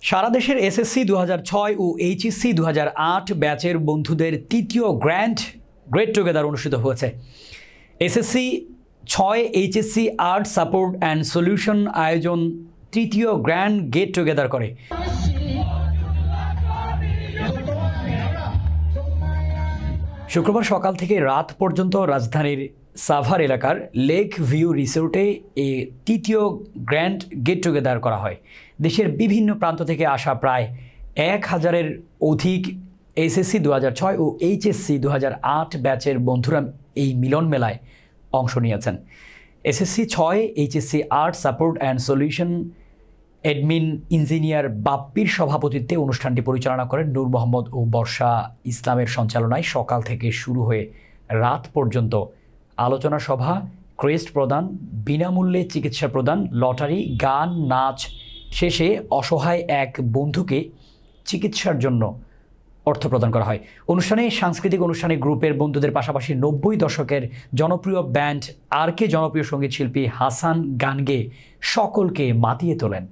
সারা দেশের এসএসসি 2006 ও এইচএসসি 2008 ব্যাচের বন্ধুদের তৃতীয় গ্রেট টুগেদার অনুষ্ঠিত হয়েছে। SSC 6 HSC art support and solution আয়োজন তৃতীয় গ্র্যান্ড গেট টুগেদার করে। শুক্রবার সকাল থেকে রাত পর্যন্ত রাজধানীর সাভার এলাকার লেক ভিউ রিসোর্টে এই তৃতীয় গ্র্যান্ড গেট টুগেদার করা হয়। দেশের বিভিন্ন প্রান্ত থেকে আসা প্রায় 1000-এর অধিক এসএসসি 2006 ও এইচএসসি 2008 ব্যাচের বন্ধুরা এই মিলন মেলায় অংশ নিয়েছেন। SSC 6 HSC art support and solution admin engineer বাপ্পির সভাপতিত্বে অনুষ্ঠানটি পরিচালনা করেন নূর মোহাম্মদ ও বর্ষা ইসলামের সঞ্চালনায় সকাল থেকে শুরু হয়ে রাত পর্যন্ত আলোচনা সভা, ক্রেস্ট প্রদান, বিনামূল্যে চিকিৎসা প্রদান, লটারি, গান, নাচ শেষে অসহায় এক বন্ধুকে চিকিৎসার জন্য অর্থ প্রদান করা হয়। অনুষ্ঠানে সাংস্কৃতিক অনুষ্ঠানে গ্রুপের বন্ধুদের পাশাপাশি 90 দশকের জনপ্রিয় ব্যান্ড আর কে জনপ্রিয় সঙ্গীত শিল্পী হাসান গান গেয়ে সকলকে মাতিয়ে তোলেন।